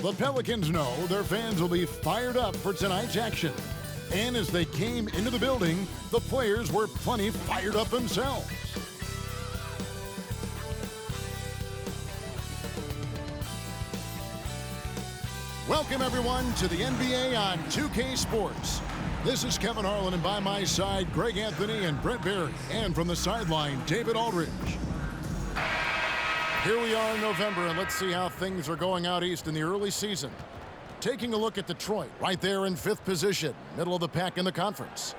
The Pelicans know their fans will be fired up for tonight's action. And as they came into the building, the players were plenty fired up themselves. Welcome, everyone, to the NBA on 2K Sports. This is Kevin Harlan, and by my side, Greg Anthony and Brent Barry. And from the sideline, David Aldridge. Here we are in November, and let's see how things are going out east in the early season. Taking a look at Detroit, right there in 5th position, middle of the pack in the conference.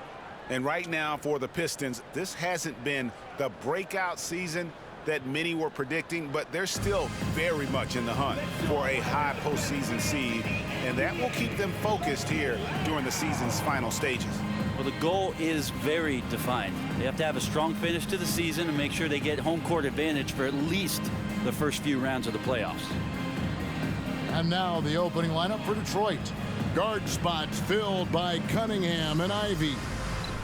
And right now for the Pistons, this hasn't been the breakout season that many were predicting, but they're still very much in the hunt for a high postseason seed, and that will keep them focused here during the season's final stages. Well, the goal is very defined. They have to have a strong finish to the season and make sure they get home court advantage for at least the first few rounds of the playoffs. And now the opening lineup for Detroit. Guard spots filled by Cunningham and Ivy.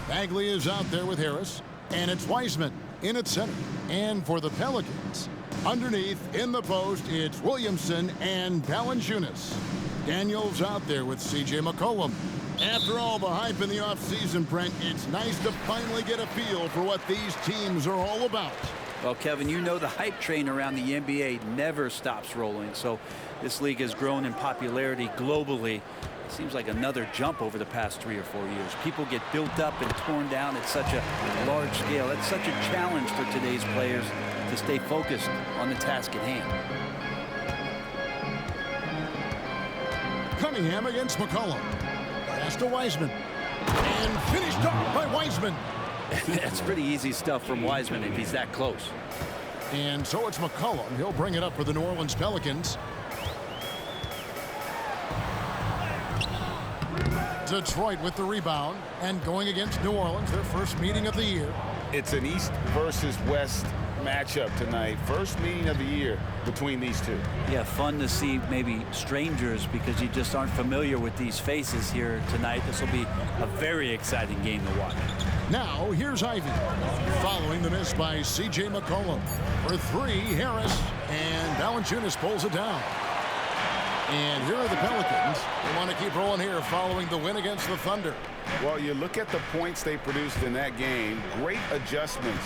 Bagley is out there with Harris, and it's Wiseman in at center. And for the Pelicans, underneath in the post, it's Williamson and Valanciunas. Daniels out there with C.J. McCollum. After all the hype in the offseason, Brent, it's nice to finally get a feel for what these teams are all about. Well, Kevin, you know the hype train around the NBA never stops rolling, so this league has grown in popularity globally. It seems like another jump over the past 3 or 4 years. People get built up and torn down at such a large scale. It's such a challenge for today's players to stay focused on the task at hand. Cunningham against McCollum. Pass to Wiseman. And finished off by Wiseman. That's pretty easy stuff from Wiseman if he's that close. And so it's McCollum. He'll bring it up for the New Orleans Pelicans. Detroit with the rebound and going against New Orleans, their first meeting of the year. It's an East versus West matchup tonight. First meeting of the year between these two. Yeah, fun to see maybe strangers because you just aren't familiar with these faces here tonight. This will be a very exciting game to watch. Now, here's Ivy. Following the miss by C.J. McCollum. For 3, Harris. And Valanciunas pulls it down. And here are the Pelicans. They want to keep rolling here following the win against the Thunder. Well, you look at the points they produced in that game. Great adjustments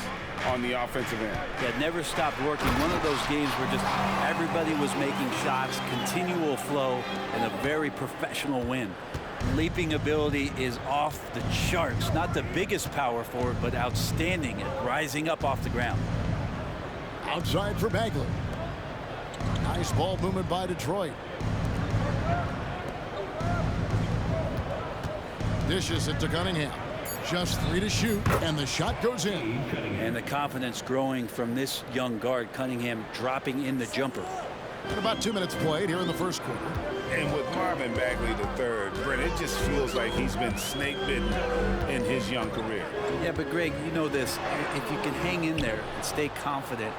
on the offensive end. That never stopped working. One of those games where just everybody was making shots, continual flow, and a very professional win. Leaping ability is off the charts. Not the biggest power forward, but outstanding at rising up off the ground. Outside for Bagley. Nice ball movement by Detroit. Dishes it to Cunningham. Just 3 to shoot, and the shot goes in. And the confidence growing from this young guard, Cunningham, dropping in the jumper. And about 2 minutes played here in the first quarter. And with Marvin Bagley III, Brent, it just feels like he's been snake bitten in his young career. Yeah, but Greg, you know this. If you can hang in there and stay confident,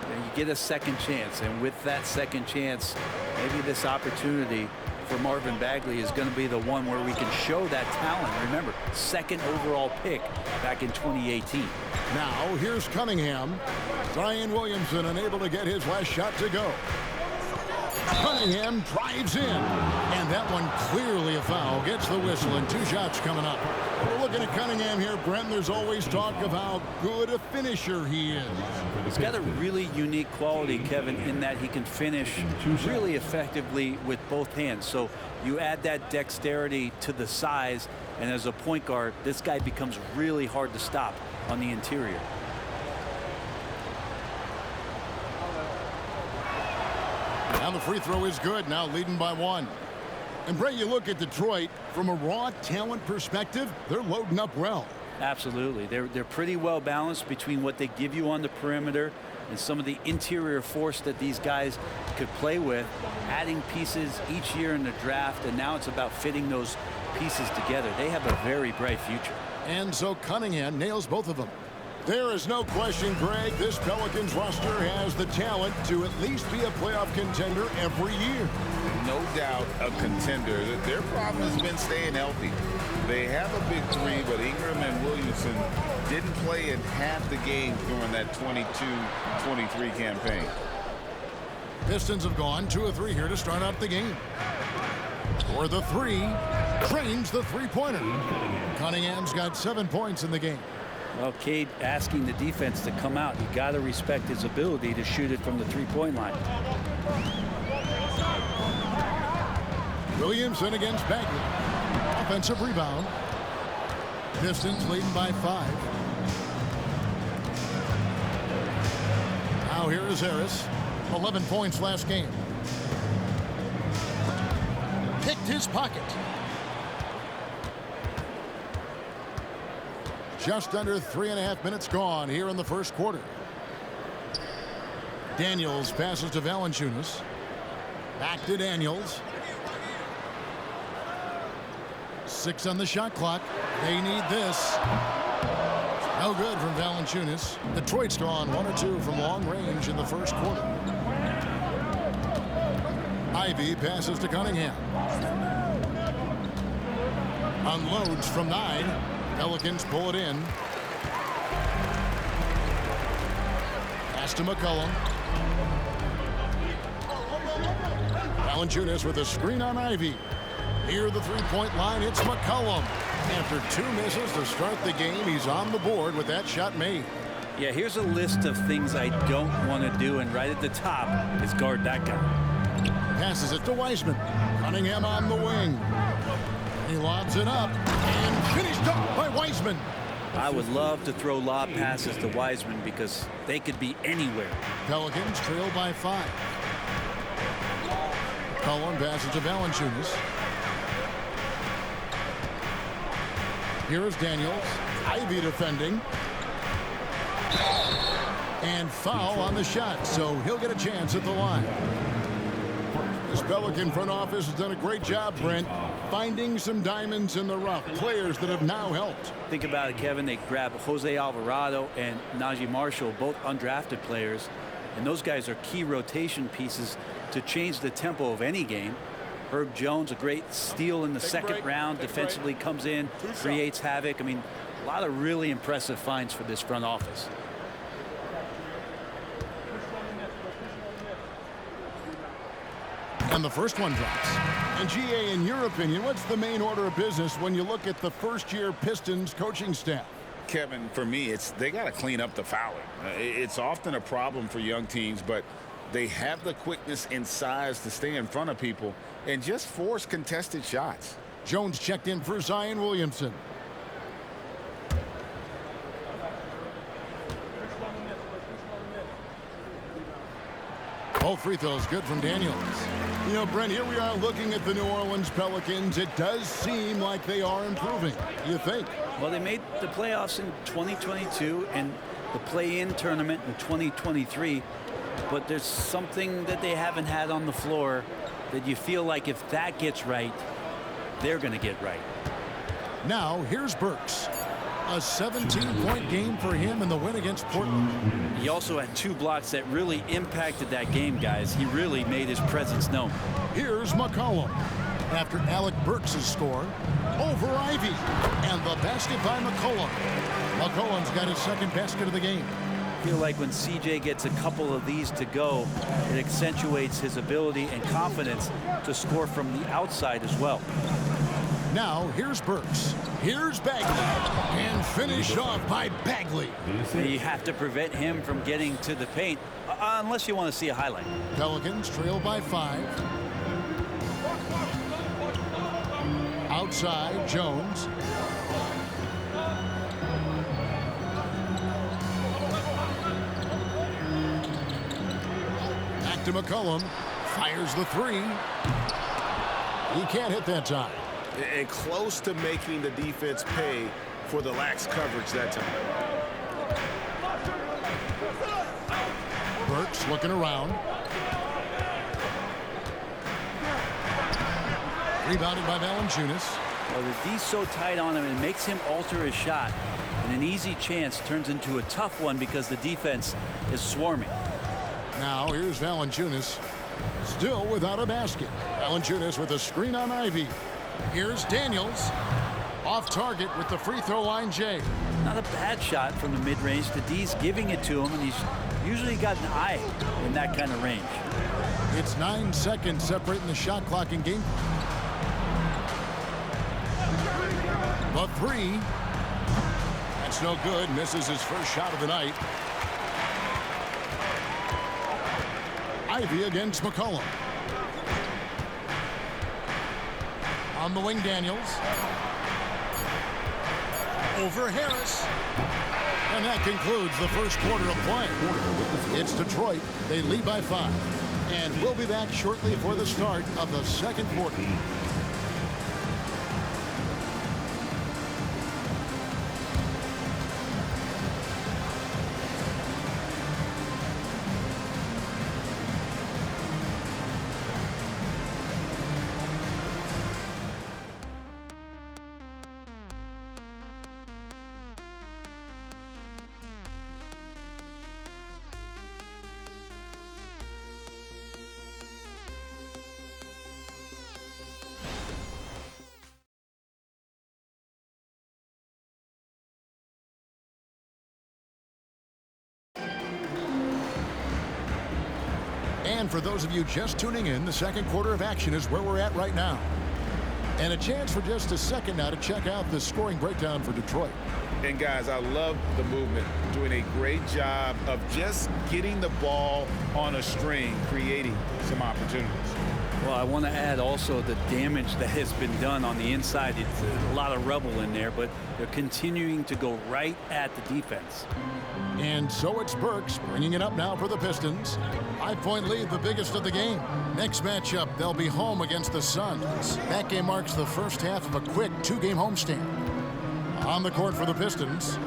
then you get a second chance. And with that second chance, maybe this opportunity for Marvin Bagley is going to be the one where we can show that talent. Remember, 2nd overall pick back in 2018. Now, here's Cunningham. Zion Williamson unable to get his last shot to go. Cunningham drives in, and that one clearly a foul. Gets the whistle, and 2 shots coming up. We're looking at Cunningham here, Brent. There's always talk of how good a finisher he is. He's got a really unique quality, Kevin, in that he can finish really effectively with both hands. So you add that dexterity to the size, and as a point guard, this guy becomes really hard to stop on the interior. Now the free throw is good, now leading by 1. And Brent, you look at Detroit, from a raw talent perspective, they're loading up well. Absolutely. They're pretty well balanced between what they give you on the perimeter and some of the interior force that these guys could play with, adding pieces each year in the draft, and now it's about fitting those pieces together. They have a very bright future. And so Cunningham nails both of them. There is no question, Greg, this Pelicans roster has the talent to at least be a playoff contender every year. No doubt a contender. Their problem has been staying healthy. They have a big 3, but Ingram and Williamson didn't play in half the games during that 22-23 campaign. Pistons have gone 2 of 3 here to start out the game. For the three, trains the three-pointer. Cunningham's got 7 points in the game. Well, Cade asking the defense to come out. You got to respect his ability to shoot it from the three-point line. Williamson against Bagley. Offensive rebound. Pistons leading by 5. Now here is Harris. 11 points last game. Picked his pocket. Just under 3.5 minutes gone here in the first quarter. Daniels passes to Valanciunas. Back to Daniels. 6 on the shot clock. They need this. No good from Valanciunas. Detroit's gone 1 or 2 from long range in the first quarter. Ivy passes to Cunningham. Unloads from 9. Pelicans pull it in. Pass to McCollum. Valanciunas with a screen on Ivy. Near the three-point line, it's McCollum. After 2 misses to start the game, he's on the board with that shot made. Yeah, here's a list of things I don't want to do, and right at the top is guard that guy. Passes it to Wiseman. Cunningham on the wing. He lobs it up and finished up by Wiseman. I would love to throw lob passes to Wiseman because they could be anywhere. Pelicans trail by 5. Cullen passes to Valanciunas. Here is Daniels. Ivy defending. And foul on the shot, so he'll get a chance at the line. This Pelican front office has done a great job, Brent, finding some diamonds in the rough. Players that have now helped. Think about it, Kevin. They grab Jose Alvarado and Najee Marshall, both undrafted players. And those guys are key rotation pieces to change the tempo of any game. Herb Jones, a great steal in the second round, defensively comes in, creates havoc. I mean, a lot of really impressive finds for this front office. And the first one drops. And GA, in your opinion, what's the main order of business when you look at the first-year Pistons coaching staff? Kevin, for me, they got to clean up the fouling. It's often a problem for young teams, but they have the quickness and size to stay in front of people and just force contested shots. Jones checked in for Zion Williamson. Both free throws good from Daniels. You know, Brent, here we are looking at the New Orleans Pelicans. It does seem like they are improving. You think? Well, they made the playoffs in 2022 and the play-in tournament in 2023. But there's something that they haven't had on the floor that you feel like if that gets right, they're going to get right. Now, here's Burks. A 17-point game for him in the win against Portland. He also had 2 blocks that really impacted that game, guys. He really made his presence known. Here's McCollum. After Alec Burks' score, over Ivy. And the basket by McCollum. McCollum's got his second basket of the game. I feel like when CJ gets a couple of these to go, it accentuates his ability and confidence to score from the outside as well. Now, here's Burks. Here's Bagley. And finished off by Bagley. You have to prevent him from getting to the paint, unless you want to see a highlight. Pelicans trail by 5. Outside, Jones. Back to McCollum. Fires the 3. He can't hit that time. And close to making the defense pay for the lax coverage that time. Burks looking around. Rebounded by Valanciunas. Well, the D's so tight on him, it makes him alter his shot. And an easy chance turns into a tough one because the defense is swarming. Now here's Valanciunas. Still without a basket. Valanciunas with a screen on Ivy. Here's Daniels. Off target with the free throw line, Jay. Not a bad shot from the mid-range. The D's giving it to him, and he's usually got an eye in that kind of range. It's 9 seconds separating the shot clock and game. The three. That's no good. Misses his first shot of the night. Ivey against McCollum. On the wing, Daniels. Over Harris. And that concludes the first quarter of play. It's Detroit. They lead by 5. And we'll be back shortly for the start of the second quarter. And for those of you just tuning in, the second quarter of action is where we're at right now. And a chance for just a second now to check out the scoring breakdown for Detroit. And guys, I love the movement, doing a great job of just getting the ball on a string, creating some opportunities. Well, I want to add also the damage that has been done on the inside. It's a lot of rubble in there, but they're continuing to go right at the defense. And so it's Burks bringing it up now for the Pistons. 5-point lead, the biggest of the game. Next matchup, they'll be home against the Suns. That game marks the first half of a quick 2-game homestand. On the court for the Pistons,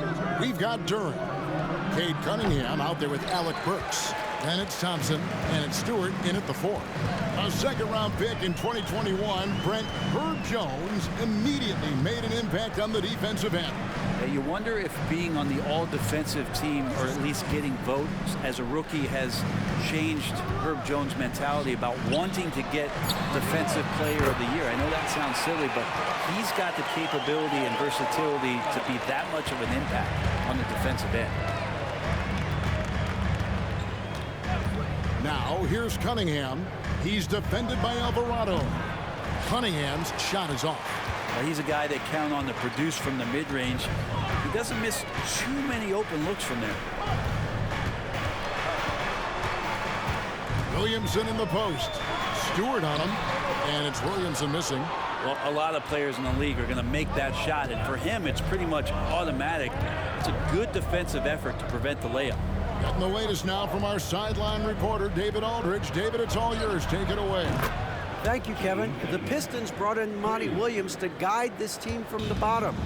we've got Duren. Cade Cunningham out there with Alec Burks. Then it's Thompson, and it's Stewart in at the 4. A second-round pick in 2021, Brent Herb Jones immediately made an impact on the defensive end. You wonder if being on the all-defensive team, or at least getting votes as a rookie, has changed Herb Jones' mentality about wanting to get Defensive Player of the Year. I know that sounds silly, but he's got the capability and versatility to be that much of an impact on the defensive end. Now, here's Cunningham. He's defended by Alvarado. Cunningham's shot is off. He's a guy they count on to produce from the mid-range. He doesn't miss too many open looks from there. Williamson in the post. Stewart on him. And it's Williamson missing. Well, a lot of players in the league are going to make that shot, and for him, it's pretty much automatic. It's a good defensive effort to prevent the layup. Getting the latest now from our sideline reporter, David Aldridge. David, it's all yours. Take it away. Thank you, Kevin. The Pistons brought in Monty Williams to guide this team from the bottom.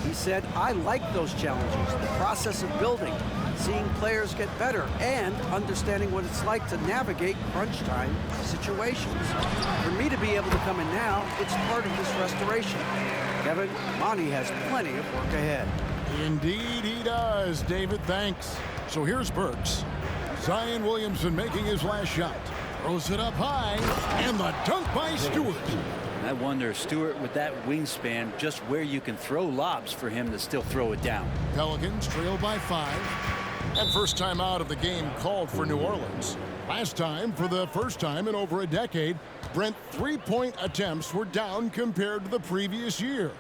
He said, I like those challenges, the process of building, seeing players get better, and understanding what it's like to navigate crunch time situations. For me to be able to come in now, it's part of this restoration. Kevin, Monty has plenty of work ahead. Indeed he does, David. Thanks. So here's Burks. Zion Williamson making his last shot. Throws it up high, and the dunk by Stewart. I wonder, Stewart, with that wingspan, just where you can throw lobs for him to still throw it down. Pelicans trail by 5. And first time out of the game called for New Orleans. Last time, for the first time in over a decade, Brent three-point attempts were down compared to the previous year.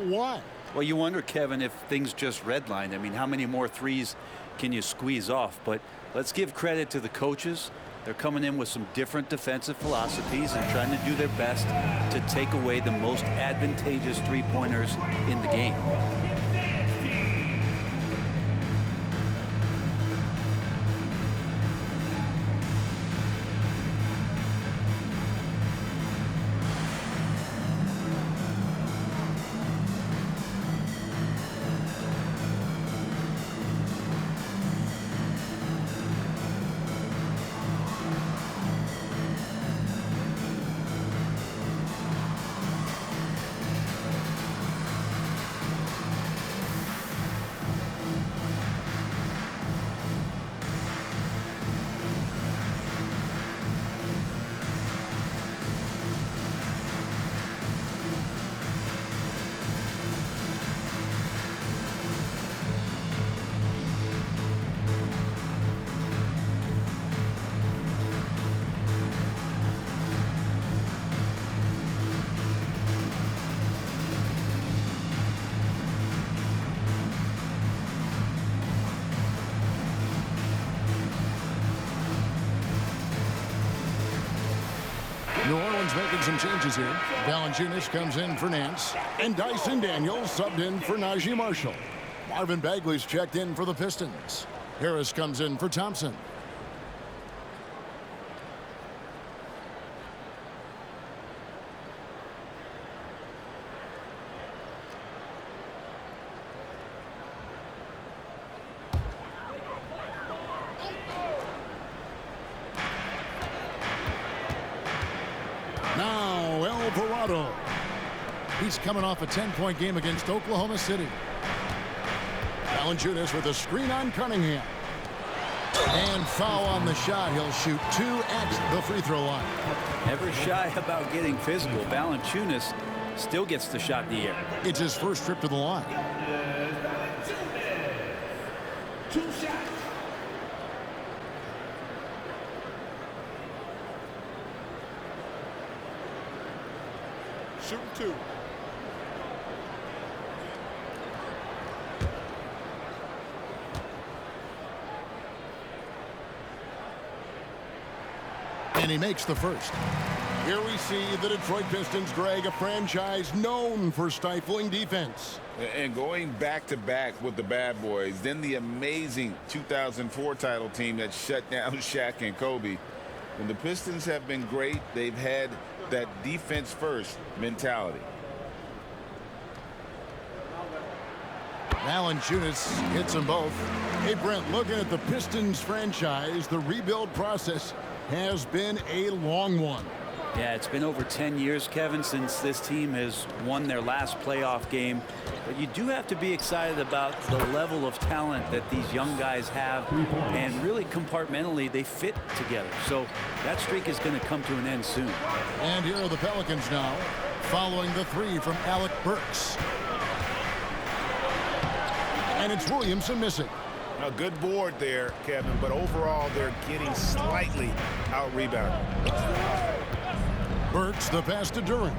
Why? Well, you wonder, Kevin, if things just redlined. I mean, how many more threes can you squeeze off? But let's give credit to the coaches. They're coming in with some different defensive philosophies and trying to do their best to take away the most advantageous three-pointers in the game. New Orleans making some changes here. Valanciunas comes in for Nance. And Dyson Daniels subbed in for Najee Marshall. Marvin Bagley's checked in for the Pistons. Harris comes in for Thompson. Now Alvarado. He's coming off a 10-point game against Oklahoma City. Valanciunas with a screen on Cunningham. And foul on the shot. He'll shoot 2 at the free throw line. Never shy about getting physical. Valanciunas still gets the shot in the air. It's his first trip to the line. Shooting 2. And he makes the first. Here we see the Detroit Pistons, Greg, a franchise known for stifling defense. And going back-to-back with the bad boys, then the amazing 2004 title team that shut down Shaq and Kobe. When the Pistons have been great, they've had that defense-first mentality. Valanciunas hits them both. Hey, Brent, looking at the Pistons franchise, the rebuild process has been a long one. Yeah, it's been over 10 years, Kevin, since this team has won their last playoff game. But you do have to be excited about the level of talent that these young guys have. And really compartmentally, they fit together. So that streak is going to come to an end soon. And here are the Pelicans now, following the 3 from Alec Burks. And it's Williamson missing. A good board there, Kevin, but overall they're getting slightly out-rebounded. Burks the pass to Durant.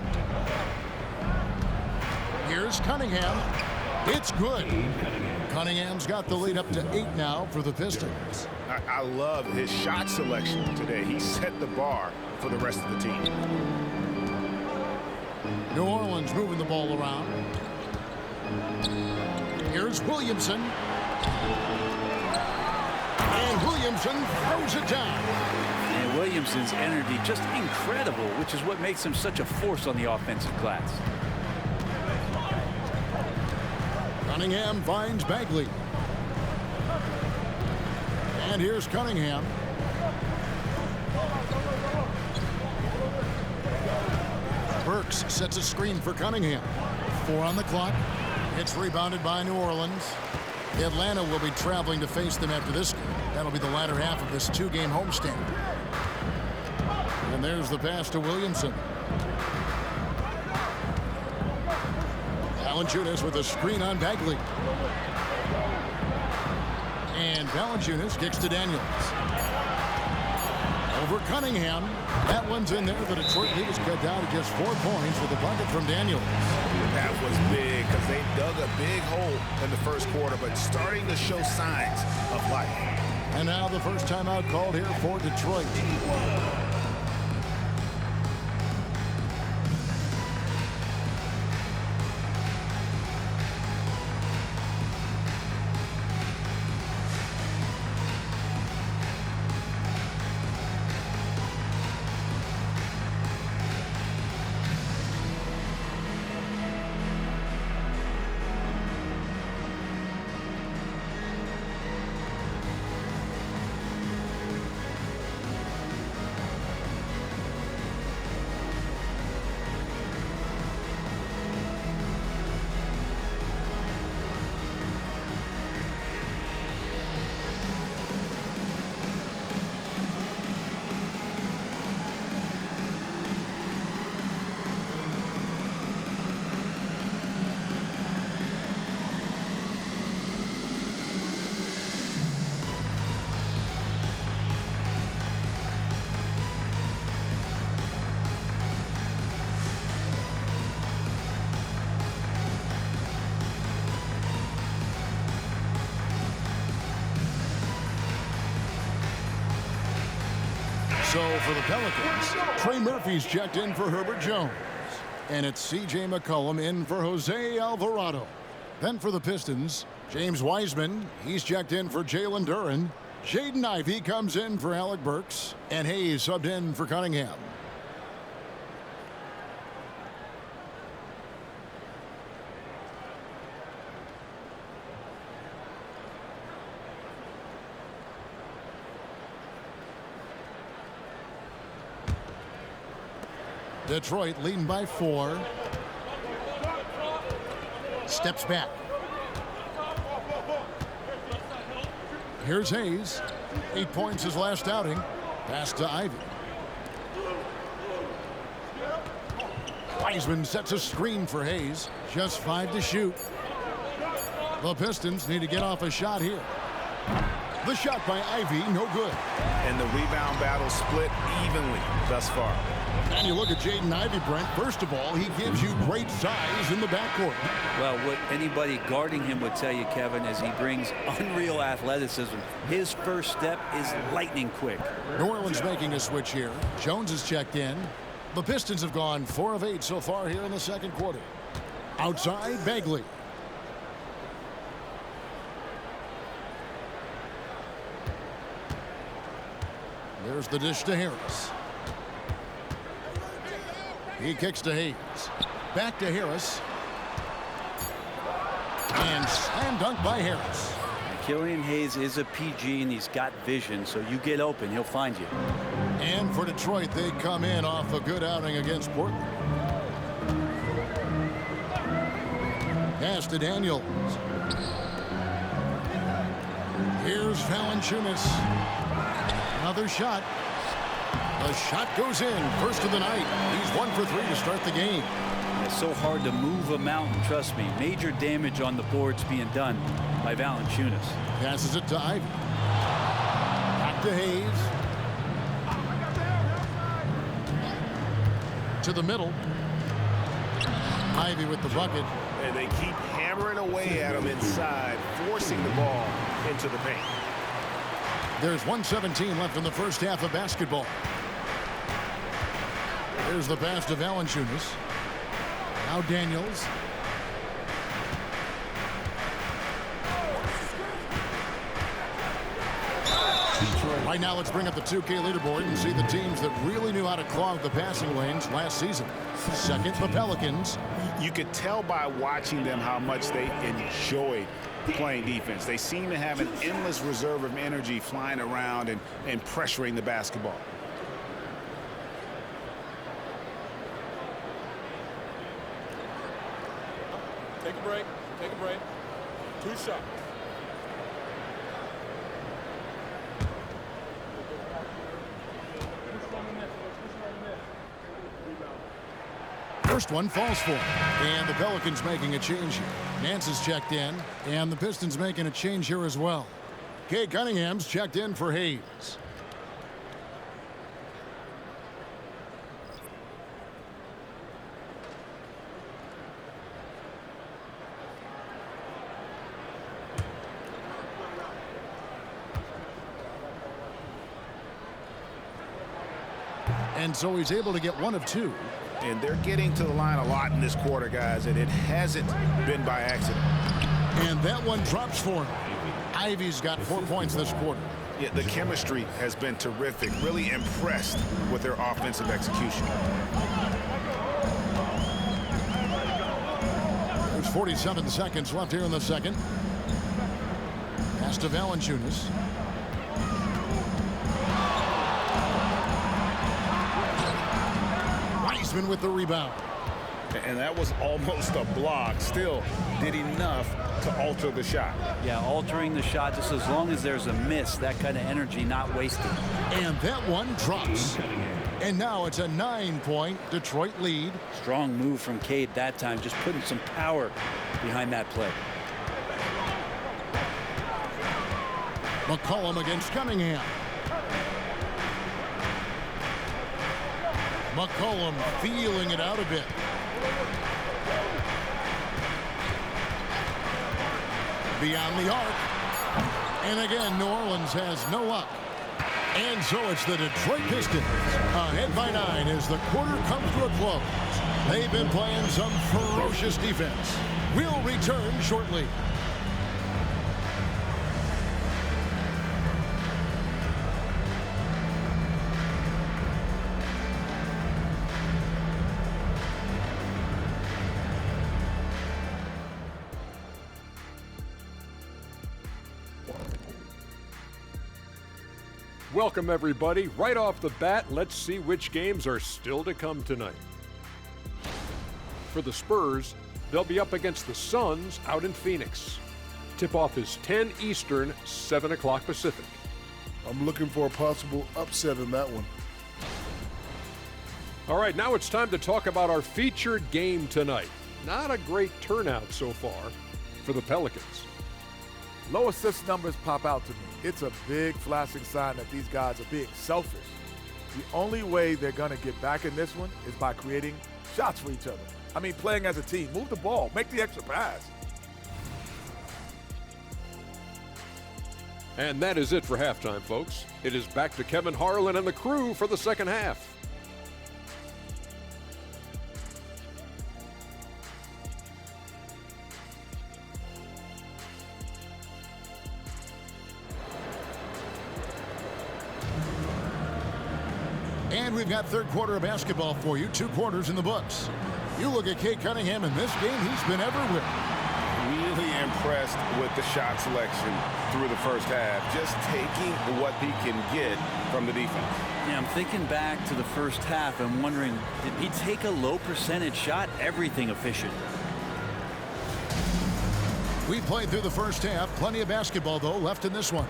Here's Cunningham. It's good. Cunningham's got the lead up to 8 now for the Pistons. I love his shot selection today. He set the bar for the rest of the team. New Orleans moving the ball around. Here's Williamson. And Williamson throws it down. And Williamson's energy just incredible, which is what makes him such a force on the offensive glass. Cunningham finds Bagley. And here's Cunningham. Burks sets a screen for Cunningham. 4 on the clock. It's rebounded by New Orleans. Atlanta will be traveling to face them after this game. That'll be the latter half of this 2-game homestand. And there's the pass to Williamson. Valanciunas with a screen on Bagley. And Valanciunas kicks to Daniels. Over Cunningham. That one's in there. The Detroit lead is cut down to just 4 points with a bucket from Daniels. That was big because they dug a big hole in the first quarter, but starting to show signs of life. And now the first timeout called here for Detroit. So for the Pelicans, Trey Murphy's checked in for Herbert Jones. And it's C.J. McCollum in for Jose Alvarado. Then for the Pistons, James Wiseman, he's checked in for Jalen Duren. Jaden Ivey comes in for Alec Burks. And Hayes subbed in for Cunningham. Detroit leading by 4. Steps back. Here's Hayes. 8 points his last outing. Pass to Ivey. Wiseman sets a screen for Hayes. Just 5 to shoot. The Pistons need to get off a shot here. The shot by Ivey, no good. And the rebound battle split evenly thus far. And you look at Jaden Ivey, Brent. First of all, he gives you great size in the backcourt. Well, what anybody guarding him would tell you, Kevin, is he brings unreal athleticism. His first step is lightning quick. New Orleans making a switch here. Jones is checked in. The Pistons have gone 4 of 8 so far here in the second quarter. Outside, Bagley. There's the dish to Harris. He kicks to Hayes. Back to Harris. And slam dunk by Harris. Killian Hayes is a PG, and he's got vision, so you get open, he'll find you. And for Detroit, they come in off a good outing against Portland. Pass to Daniels. Here's Valanciunas. Another shot. The shot goes in. First of the night. He's 1 for 3 to start the game. It's so hard to move a mountain, trust me. Major damage on the boards being done by Valanciunas. Passes it to Ivey. Back to Hayes. To the middle. Ivey with the bucket. And they keep hammering away at him inside, forcing the ball into the paint. There's 1:17 left in the first half of basketball. There's the pass to Valanciunas. Now Daniels. Right now, let's bring up the 2K leaderboard and see the teams that really knew how to clog the passing lanes last season. Second, the Pelicans. You could tell by watching them how much they enjoyed playing defense. They seem to have an endless reserve of energy flying around and pressuring the basketball. Take a break. Take a break. 2 shots. First one falls for him. And the Pelicans making a change here. Nance is checked in. And the Pistons making a change here as well. Cade Cunningham's checked in for Hayes. And so he's able to get 1 of 2. And they're getting to the line a lot in this quarter, guys, and it hasn't been by accident. And that one drops for him. Ivey's got 4 points this quarter. Yeah, the chemistry has been terrific. Really impressed with their offensive execution. There's 47 seconds left here in the second. Pass to Valanciunas. Wiseman with the rebound. And that was almost a block. Still did enough to alter the shot. Yeah, altering the shot, just as long as there's a miss, that kind of energy not wasted. And that one drops. And now it's a 9-point Detroit lead. Strong move from Cade that time, just putting some power behind that play. McCollum against Cunningham. McCollum feeling it out a bit. Beyond the arc. And again, New Orleans has no luck. And so it's the Detroit Pistons ahead by 9 as the quarter comes to a close. They've been playing some ferocious defense. We'll return shortly. Welcome, everybody. Right off the bat, let's see which games are still to come tonight. For the Spurs, they'll be up against the Suns out in Phoenix. Tip-off is 10 Eastern, 7 o'clock Pacific. I'm looking for a possible upset in that one. All right, now it's time to talk about our featured game tonight. Not a great turnout so far for the Pelicans. Low assist numbers pop out to me. It's a big flashing sign that these guys are being selfish. The only way they're going to get back in this one is by creating shots for each other. I mean, playing as a team. Move the ball. Make the extra pass. And that is it for halftime, folks. It is back to Kevin Harlan and the crew for the second half. And we've got third quarter of basketball for you. 2 quarters in the books. You look at Cade Cunningham in this game, he's been everywhere. Really impressed with the shot selection through the first half. Just taking what he can get from the defense. Yeah, I'm thinking back to the first half and wondering, did he take a low percentage shot? Everything efficient. We played through the first half. Plenty of basketball, though, left in this one.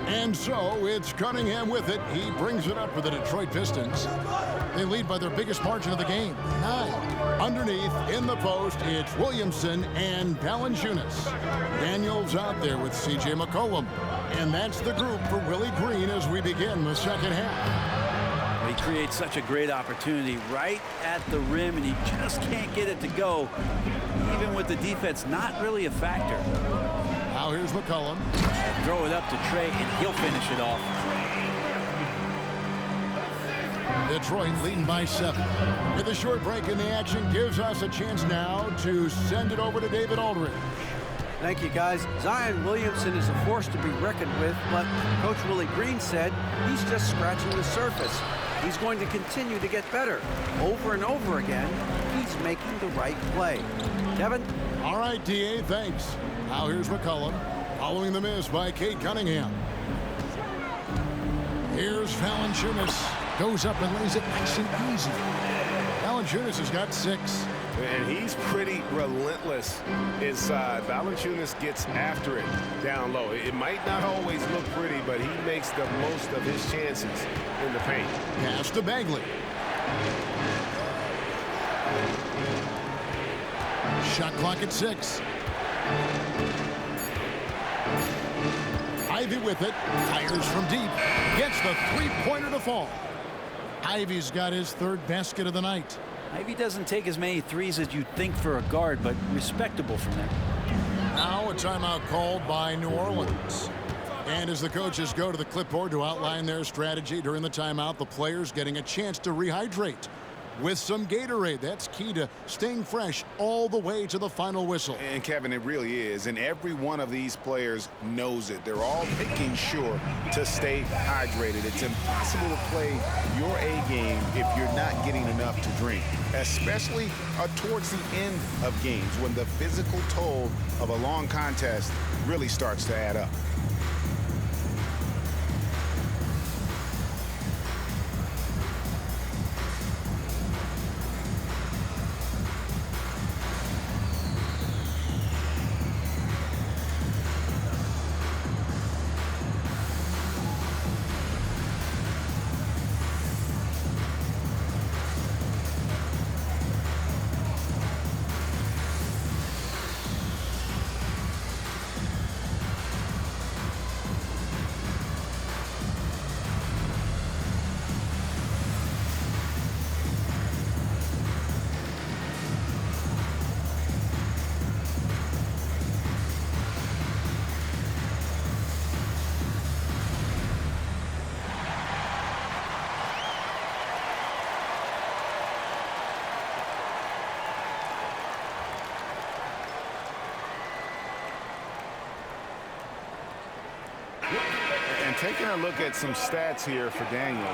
And so it's Cunningham with it. He brings it up for the Detroit Pistons. They lead by their biggest margin of the game, 9. Underneath, in the post, it's Williamson and Valanciunas. Daniels out there with C.J. McCollum. And that's the group for Willie Green as we begin the second half. He creates such a great opportunity right at the rim, and he just can't get it to go. Even with the defense not really a factor. Now here's McCollum. Throw it up to Trey, and he'll finish it off. Detroit leading by 7. With a short break in the action gives us a chance now to send it over to David Aldridge. Thank you, guys. Zion Williamson is a force to be reckoned with, but Coach Willie Green said he's just scratching the surface. He's going to continue to get better. Over and over again, he's making the right play. Kevin? All right, D.A., thanks. Now here's McCollum, following the miss by Cade Cunningham. Here's Valanciunas. Goes up and lays it nice and easy. Valanciunas has got 6. And he's pretty relentless inside. Valanciunas gets after it down low. It might not always look pretty, but he makes the most of his chances in the paint. Pass to Bagley. Shot clock at 6. Ivy with it. Fires from deep. Gets the three-pointer to fall. Ivy's got his 3rd basket of the night. Ivy doesn't take as many threes as you'd think for a guard, but respectable from there. Now a timeout called by New Orleans. And as the coaches go to the clipboard to outline their strategy during the timeout, the players getting a chance to rehydrate with some Gatorade. That's key to staying fresh all the way to the final whistle. And Kevin, it really is. And every one of these players knows it. They're all making sure to stay hydrated. It's impossible to play your A game if you're not getting enough to drink, especially towards the end of games when the physical toll of a long contest really starts to add up. And taking a look at some stats here for Daniels.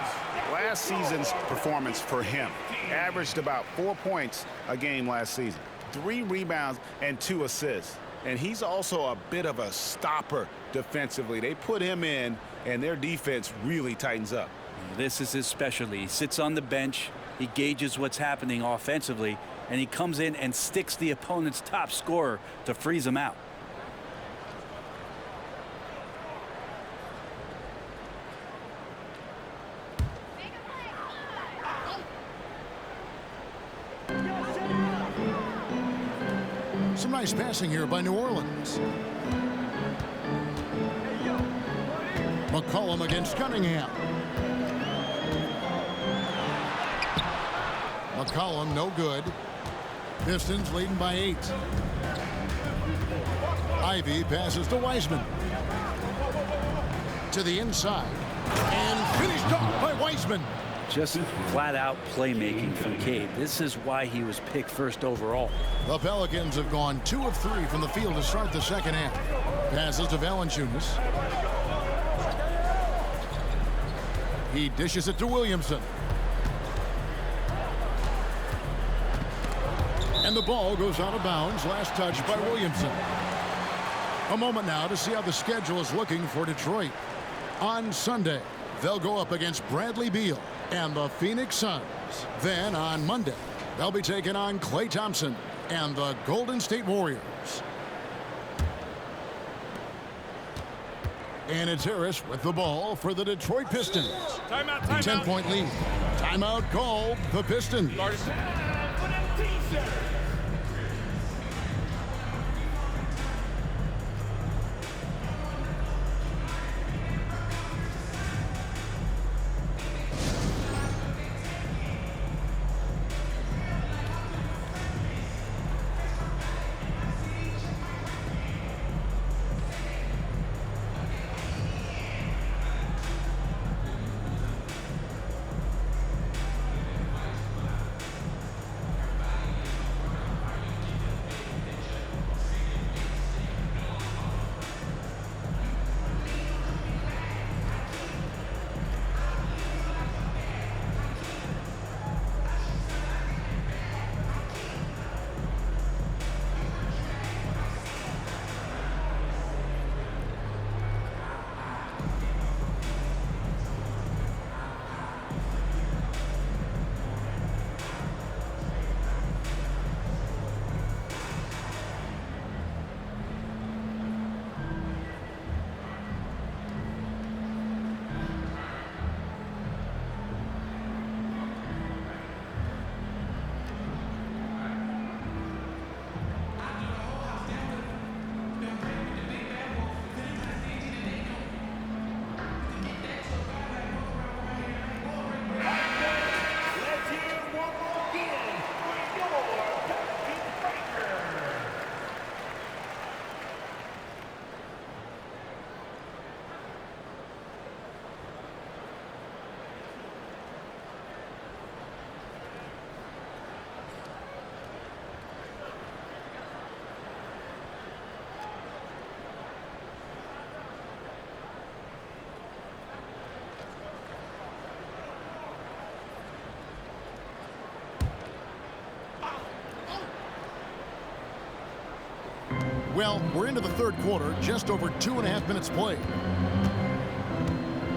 Last season's performance for him averaged about 4 points a game last season, 3 rebounds and 2 assists. And he's also a bit of a stopper defensively. They put him in, and their defense really tightens up. This is his specialty. He sits on the bench, he gauges what's happening offensively, and he comes in and sticks the opponent's top scorer to freeze him out. Some nice passing here by New Orleans. McCollum against Cunningham. McCollum no good. Pistons leading by 8. Ivy passes to Wiseman. To the inside. And finished off by Wiseman. Just flat-out playmaking from Cade. This is why he was picked first overall. The Pelicans have gone 2 of 3 from the field to start the second half. Passes to Valanciunas. He dishes it to Williamson. And the ball goes out of bounds. Last touch by Williamson. A moment now to see how the schedule is looking for Detroit. On Sunday, they'll go up against Bradley Beal and the Phoenix Suns. Then on Monday, they'll be taking on Klay Thompson and the Golden State Warriors. And it's Harris with the ball for the Detroit Pistons. Timeout. 10-point lead. Timeout called the Pistons. Well, we're into the third quarter, just over 2.5 minutes played.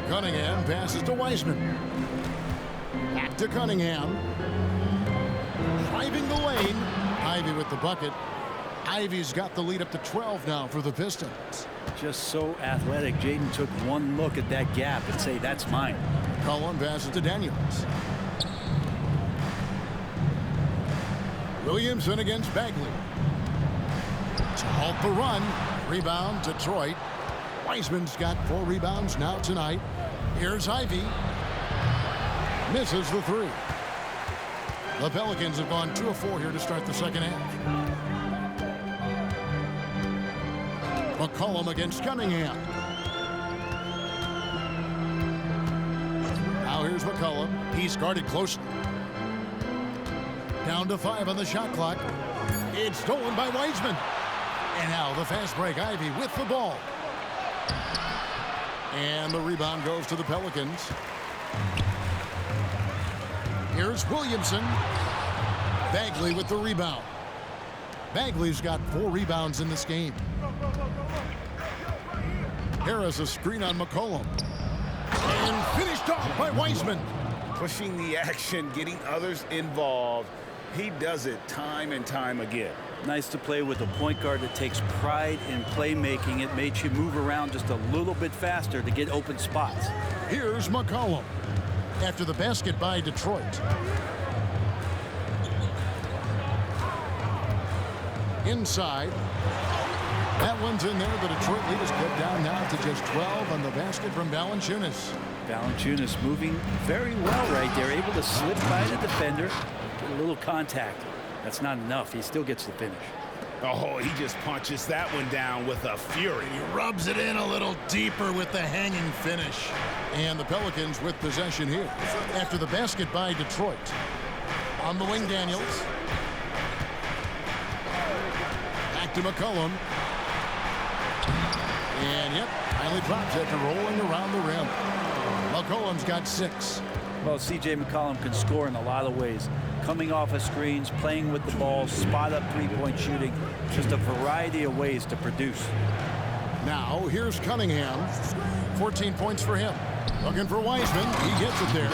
Cunningham passes to Wiseman. Back to Cunningham. Driving the lane. Ivy with the bucket. Ivy's got the lead up to 12 now for the Pistons. Just so athletic. Jaden took one look at that gap and say, that's mine. Cullen passes to Daniels. Williamson against Bagley. To halt the run. Rebound, Detroit. Wiseman's got 4 rebounds now tonight. Here's Ivy. Misses the 3. The Pelicans have gone 2 of 4 here to start the second half. McCollum against Cunningham. Now here's McCollum. He's guarded closely. Down to 5 on the shot clock. It's stolen by Wiseman. And now the fast break. Ivy with the ball. And the rebound goes to the Pelicans. Here's Williamson. Bagley with the rebound. Bagley's got 4 rebounds in this game. Harris a screen on McCollum. And finished off by Wiseman. Pushing the action, getting others involved. He does it time and time again. Nice to play with a point guard that takes pride in playmaking. It makes you move around just a little bit faster to get open spots. Here's McCollum after the basket by Detroit. Inside. That one's in there. The Detroit lead is cut down now to just 12 on the basket from Valanciunas. Valanciunas moving very well right there, able to slip by the defender, get a little contact. That's not enough. He still gets the finish. Oh, he just punches that one down with a fury. He rubs it in a little deeper with the hanging finish. And the Pelicans with possession here after the basket by Detroit. On the wing, Daniels. Back to McCollum. And yep, finally drops after rolling around the rim. McCollum's got 6. Well, C.J. McCollum can score in a lot of ways. Coming off of screens, playing with the ball, spot-up three-point shooting. Just a variety of ways to produce. Now, here's Cunningham. 14 points for him. Looking for Wiseman. He gets it there.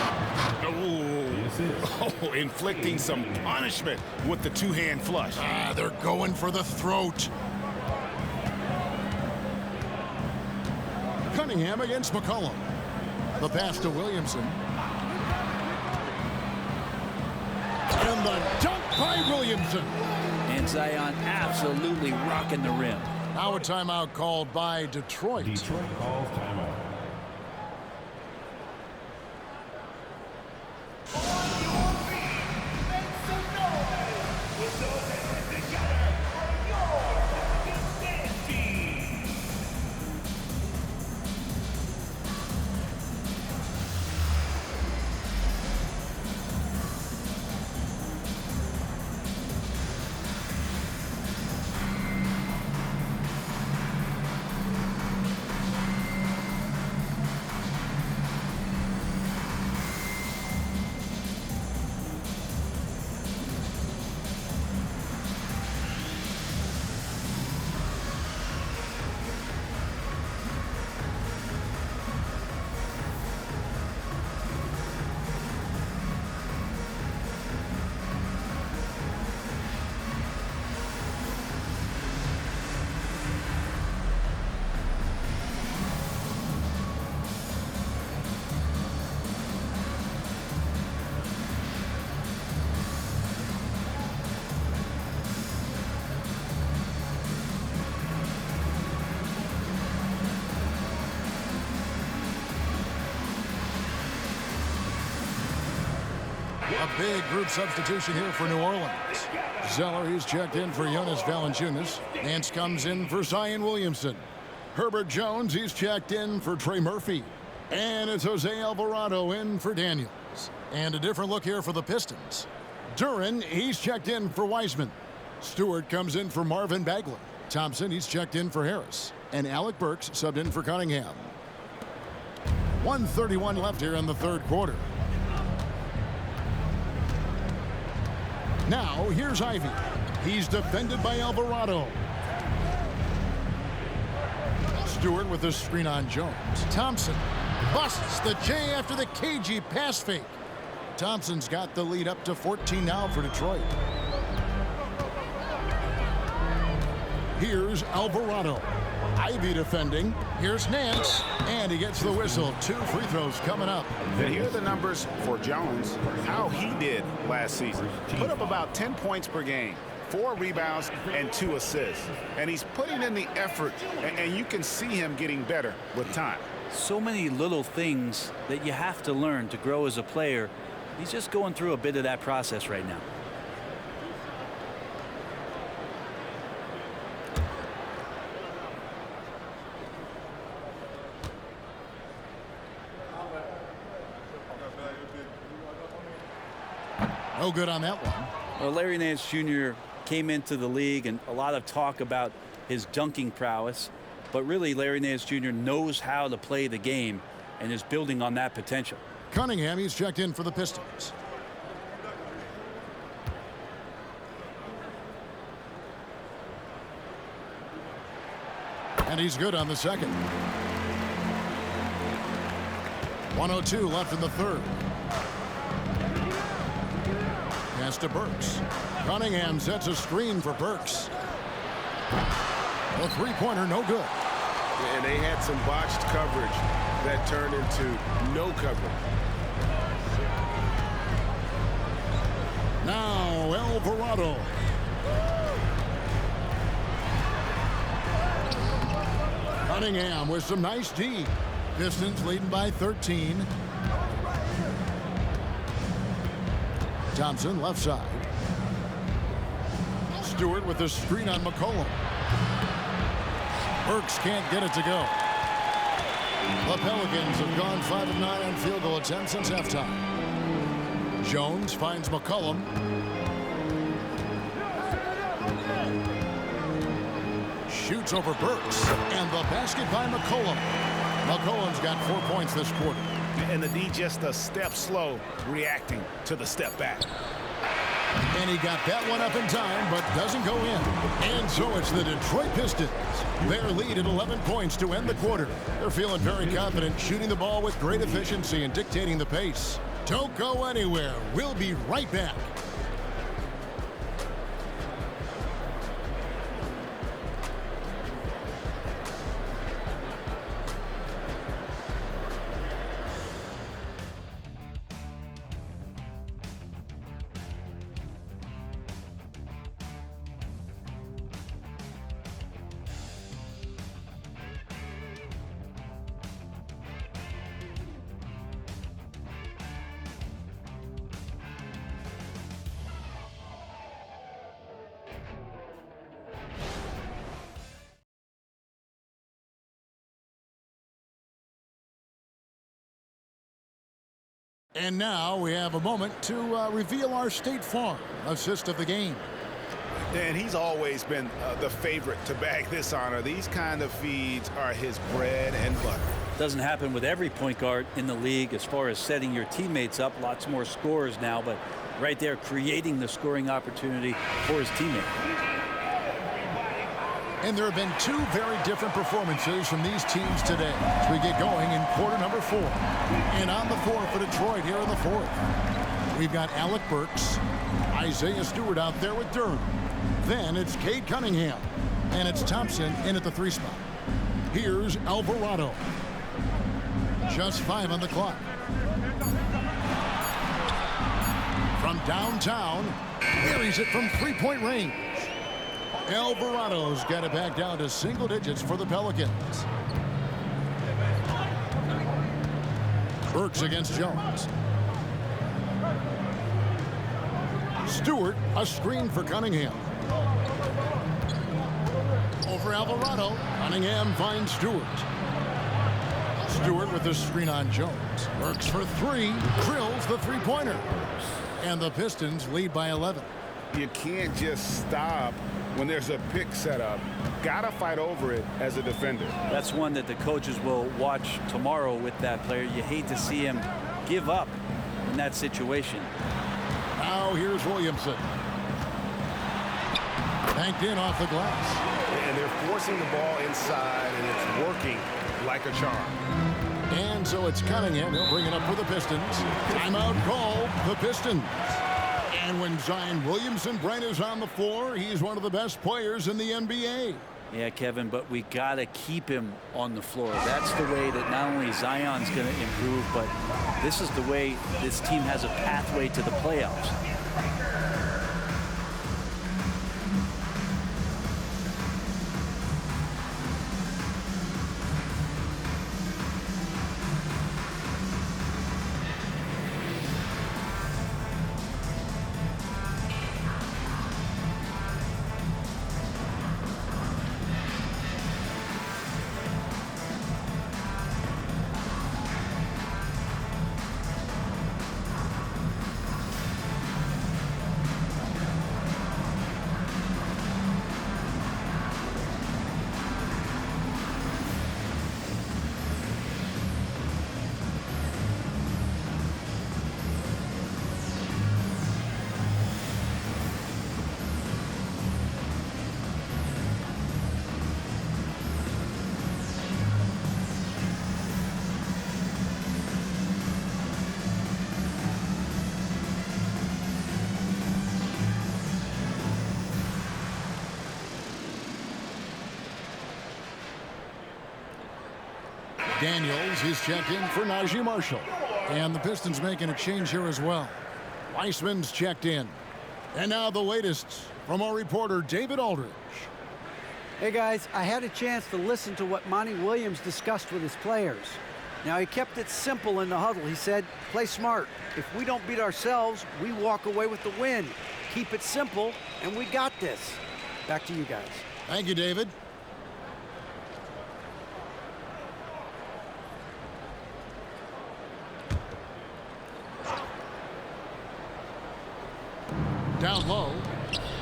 Oh, inflicting some punishment with the two-hand flush. They're going for the throat. Cunningham against McCollum. The pass to Williamson. And the dunk by Williamson. And Zion absolutely rocking the rim. Now a timeout called by Detroit. Detroit calls timeout. A big group substitution here for New Orleans. Zeller, he's checked in for Jonas Valanciunas. Nance comes in for Zion Williamson. Herbert Jones, he's checked in for Trey Murphy. And it's Jose Alvarado in for Daniels. And a different look here for the Pistons. Duren, he's checked in for Wiseman. Stewart comes in for Marvin Bagley. Thompson, he's checked in for Harris. And Alec Burks subbed in for Cunningham. 1:31 left here in the third quarter. Now, here's Ivy. He's defended by Alvarado. Stewart with the screen on Jones. Thompson busts the J after the cagey pass fake. Thompson's got the lead up to 14 now for Detroit. Here's Alvarado. Ivy defending. Here's Nance. And he gets the whistle. 2 free throws coming up. And here are the numbers for Jones, how he did last season. Put up about 10 points per game, 4 rebounds, and 2 assists. And he's putting in the effort, and you can see him getting better with time. So many little things that you have to learn to grow as a player. He's just going through a bit of that process right now. No good on that one. Well, Larry Nance Jr. came into the league and a lot of talk about his dunking prowess. But really, Larry Nance Jr. knows how to play the game and is building on that potential. Cunningham, he's checked in for the Pistons. And he's good on the second. 1:02 left in the third. Pass to Burks. Cunningham sets a screen for Burks. A three-pointer, no good. And they had some botched coverage that turned into no coverage. Now Alvarado. Cunningham with some nice D. Pistons leading by 13. Thompson left side. Stewart with the screen on McCollum. Burks can't get it to go. The Pelicans have gone 5 of 9 on field goal attempts since halftime. Jones finds McCollum. Shoots over Burks, and the basket by McCollum. McCollum's got 4 points this quarter. And the D just a step slow reacting to the step back. And he got that one up in time, but doesn't go in. And so it's the Detroit Pistons. Their lead at 11 points to end the quarter. They're feeling very confident, shooting the ball with great efficiency and dictating the pace. Don't go anywhere. We'll be right back. And now we have a moment to reveal our State Farm assist of the game. And he's always been the favorite to bag this honor. These kind of feeds are his bread and butter. Doesn't happen with every point guard in the league as far as setting your teammates up. Lots more scorers now, but right there creating the scoring opportunity for his teammate. And there have been 2 very different performances from these teams today as we get going in quarter number 4. And on the floor for Detroit here in the 4th, we've got Alec Burks, Isaiah Stewart out there with Durham. Then it's Cade Cunningham, and it's Thompson in at the 3 spot. Here's Alvarado. Just 5 on the clock. From downtown, buries it from 3-point range. Alvarado's got it back down to single digits for the Pelicans. Burks against Jones. Stewart, a screen for Cunningham. Over Alvarado. Cunningham finds Stewart. Stewart with the screen on Jones. Burks for 3. Drills the 3-pointer. And the Pistons lead by 11. You can't just stop when there's a pick set up. Gotta fight over it as a defender. That's one that the coaches will watch tomorrow with that player. You hate to see him give up in that situation. Now here's Williamson. Banked in off the glass. And they're forcing the ball inside, and it's working like a charm. And so it's Cunningham. He'll bring it up for the Pistons. Timeout called the Pistons. And when Zion Williamson-Brent is on the floor, he's one of the best players in the NBA. Yeah, Kevin, but we got to keep him on the floor. That's the way that not only Zion's going to improve, but this is the way this team has a pathway to the playoffs. Daniels is checked in for Najee Marshall. And the Pistons making a change here as well. Weissman's checked in. And now the latest from our reporter, David Aldridge. Hey guys, I had a chance to listen to what Monty Williams discussed with his players. Now, he kept it simple in the huddle. He said, play smart. If we don't beat ourselves, we walk away with the win. Keep it simple, and we got this. Back to you guys. Thank you, David. Down low.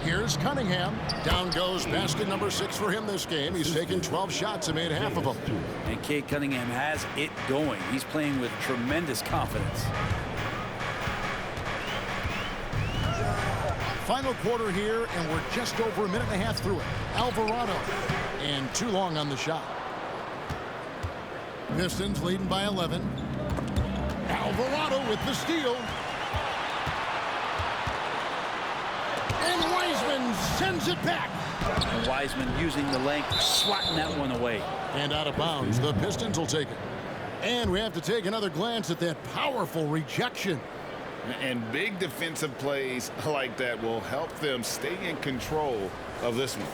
Here's Cunningham. Down goes basket number 6 for him this game. He's taken 12 shots and made half of them. And Cade Cunningham has it going. He's playing with tremendous confidence. Final quarter here, and we're just over a minute and a half through it. Alvarado. And too long on the shot. Pistons leading by 11. Alvarado with the steal. And Wiseman sends it back. And Wiseman using the length, swatting that one away. And out of bounds. The Pistons will take it. And we have to take another glance at that powerful rejection. And big defensive plays like that will help them stay in control of this one.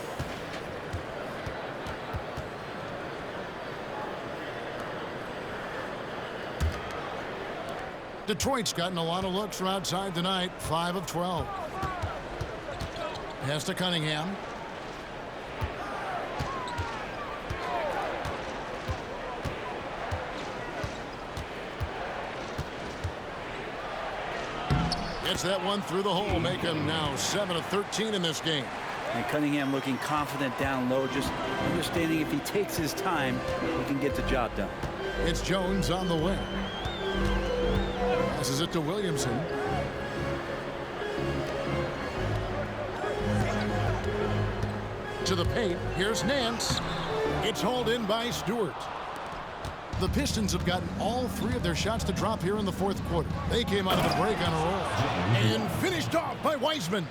Detroit's gotten a lot of looks from outside tonight. 5 of 12. Pass to Cunningham. Gets that one through the hole. Make him now 7 of 13 in this game. And Cunningham looking confident down low, just understanding if he takes his time, he can get the job done. It's Jones on the wing. Passes it to Williamson. To the paint. Here's Nance. It's hauled in by Stewart. The Pistons have gotten all 3 of their shots to drop here in the 4th quarter. They came out of the break on a roll. And finished off by Wiseman.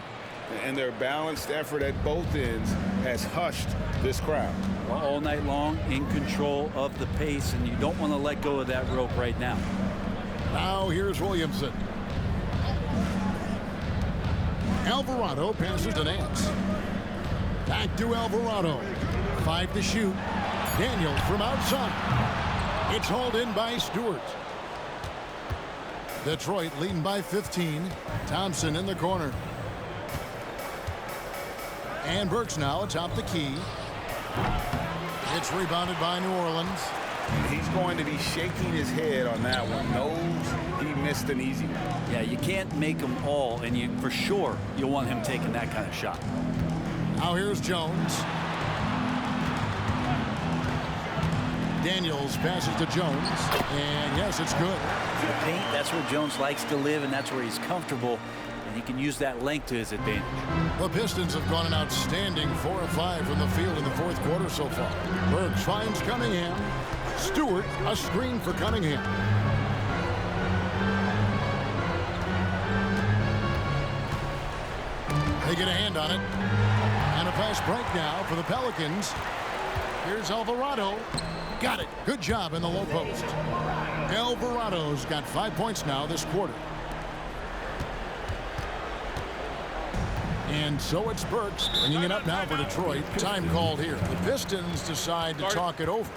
And their balanced effort at both ends has hushed this crowd. All night long, in control of the pace, and you don't want to let go of that rope right now. Now here's Williamson. Alvarado passes to Nance. Back to Alvarado. 5 to shoot. Daniels from outside. It's hauled in by Stewart. Detroit leading by 15. Thompson in the corner. And Burks now atop the key. It's rebounded by New Orleans. He's going to be shaking his head on that one. Knows he missed an easy one. Yeah, you can't make them all, and you for sure you'll want him taking that kind of shot. Now here's Jones. Daniels passes to Jones, and yes, it's good. The paint, that's where Jones likes to live, and that's where he's comfortable, and he can use that length to his advantage. The Pistons have gone an outstanding 4 of 5 from the field in the 4th quarter so far. Burks finds Cunningham. Stewart, a screen for Cunningham. They get a hand on it. And a fast break now for the Pelicans. Here's Alvarado. Got it. Good job in the low post. Alvarado's got 5 points now this quarter. And so it's Burks bringing it up now for Detroit. Time called here. The Pistons decide to talk it over.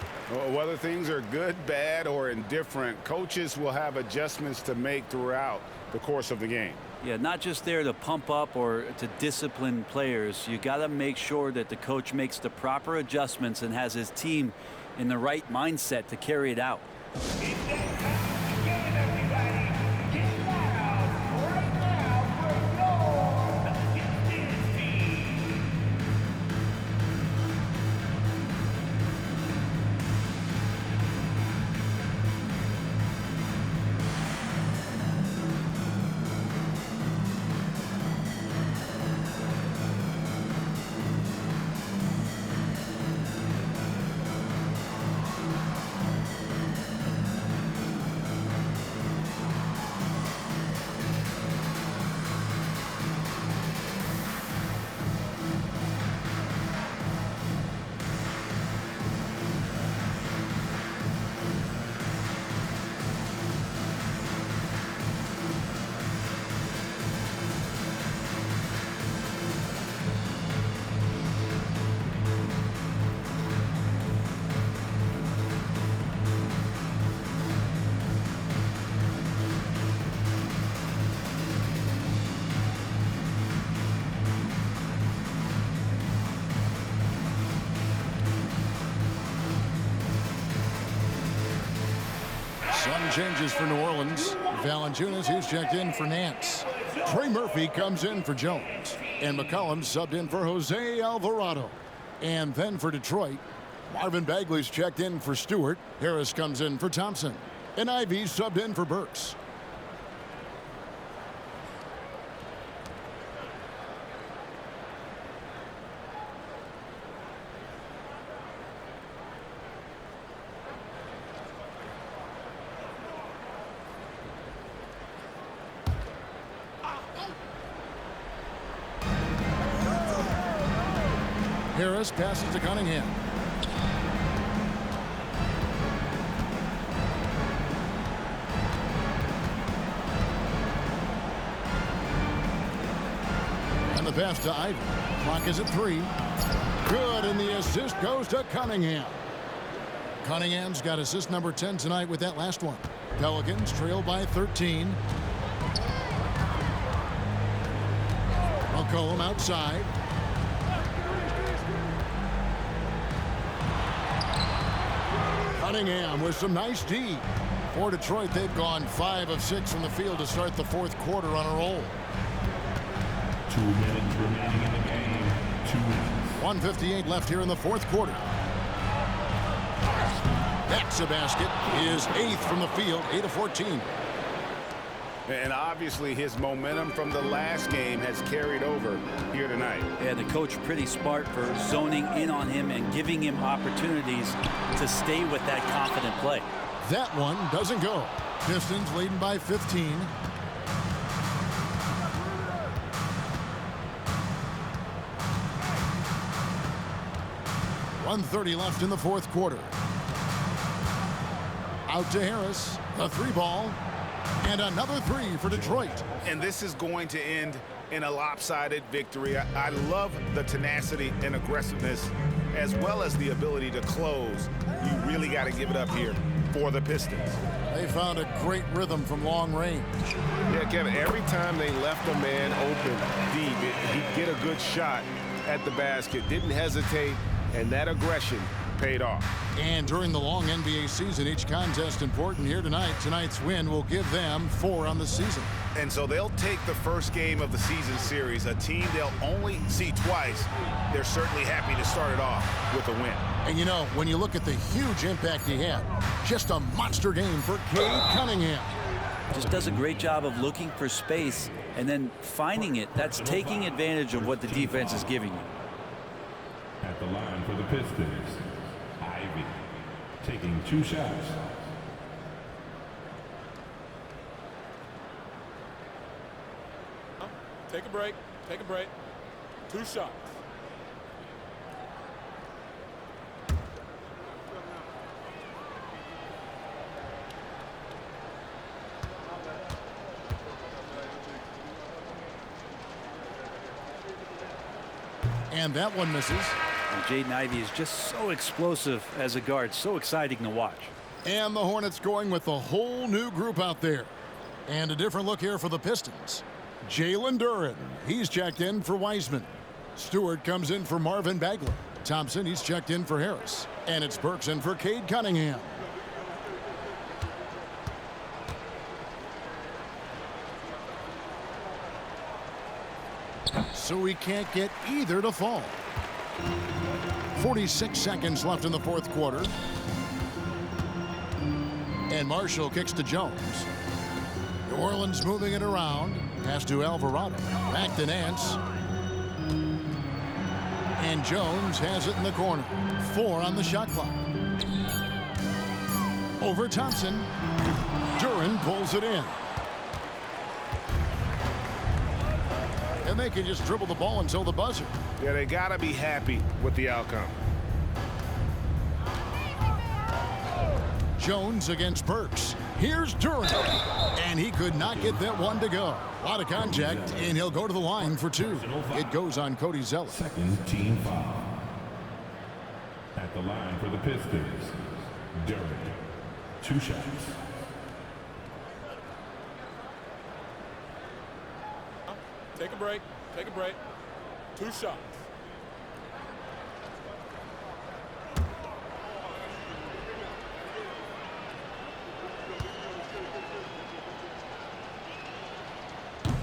Whether things are good, bad, or indifferent, coaches will have adjustments to make throughout the course of the game. Yeah, not just there to pump up or to discipline players. You got to make sure that the coach makes the proper adjustments and has his team in the right mindset to carry it out. changes for New Orleans. Valanciunas, he's checked in for Nance. Trey Murphy comes in for Jones. And McCollum subbed in for Jose Alvarado. And then for Detroit, Marvin Bagley's checked in for Stewart. Harris comes in for Thompson. And Ivey subbed in for Burks. Harris passes to Cunningham. And the pass to Ivey. Clock is at 3. Good, and the assist goes to Cunningham. Cunningham's got assist number 10 tonight with that last one. Pelicans trail by 13. McCollum outside. Cunningham with some nice D. For Detroit, they've gone 5 of 6 from the field to start the fourth quarter on a roll. 2 minutes remaining in the game. 2 minutes. 1:58 left here in the fourth quarter. That's a basket. His 8th from the field, 8 of 14. And obviously his momentum from the last game has carried over here tonight. Yeah, the coach pretty smart for zoning in on him and giving him opportunities to stay with that confident play. That one doesn't go. Pistons leading by 15. .130 left in the fourth quarter. Out to Harris. A 3-ball. And another 3 for Detroit. And this is going to end in a lopsided victory. I love the tenacity and aggressiveness as well as the ability to close. You really got to give it up here for the Pistons. They found a great rhythm from long range. Yeah, Kevin, every time they left a man open deep, he'd get a good shot at the basket. Didn't hesitate, and that aggression paid off. And during the long NBA season, each contest important here tonight. Tonight's win will give them 4 on the season. And so they'll take the first game of the season series, a team they'll only see twice. They're certainly happy to start it off with a win. And you know, when you look at the huge impact he had, just a monster game for Cade Cunningham. Just does a great job of looking for space and then finding it. That's taking advantage of what the defense is giving you. At the line for the Pistons, Ivey taking 2 shots. Take a break. Take a break. 2 shots. And that one misses. And Jaden Ivey is just so explosive as a guard. So exciting to watch. And the Hornets going with a whole new group out there. And a different look here for the Pistons. Jalen Duren, he's checked in for Wiseman. Stewart comes in for Marvin Bagley. Thompson, he's checked in for Harris. And it's Burks in for Cade Cunningham. So we can't get either to fall. 46 seconds left in the fourth quarter. And Marshall kicks to Jones. New Orleans moving it around. Pass to Alvarado. Back to Nance. And Jones has it in the corner. 4 on the shot clock. Over Thompson. Duren pulls it in. And they can just dribble the ball until the buzzer. Yeah, they got to be happy with the outcome. Jones against Burks. Here's Duren. And he could not get that one to go. A lot of contact, and he'll go to the line for 2. It goes on Cody Zeller. Second team foul. At the line for the Pistons, Duren. 2 shots. Take a break. Take a break. 2 shots.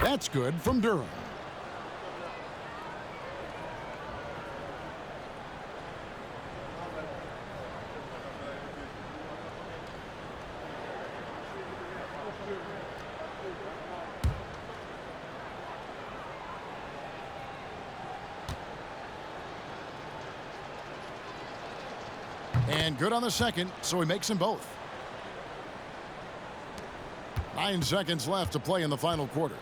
That's good from Durham. And good on the second, so he makes them both. 9 seconds left to play in the final quarter.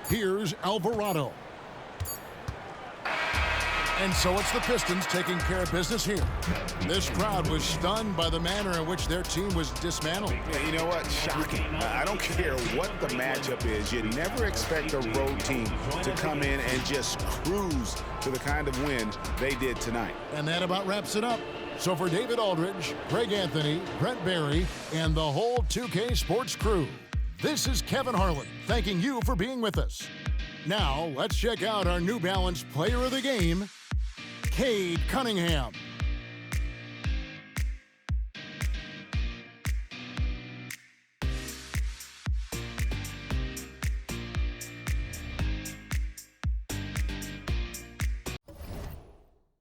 Here's Alvarado. And so it's the Pistons taking care of business here. This crowd was stunned by the manner in which their team was dismantled. Yeah, you know what? Shocking. I don't care what the matchup is. You never expect a road team to come in and just cruise to the kind of win they did tonight. And that about wraps it up. So for David Aldridge, Greg Anthony, Brent Barry, and the whole 2K Sports crew, this is Kevin Harlan thanking you for being with us. Now, let's check out our New Balance player of the game, Cade Cunningham.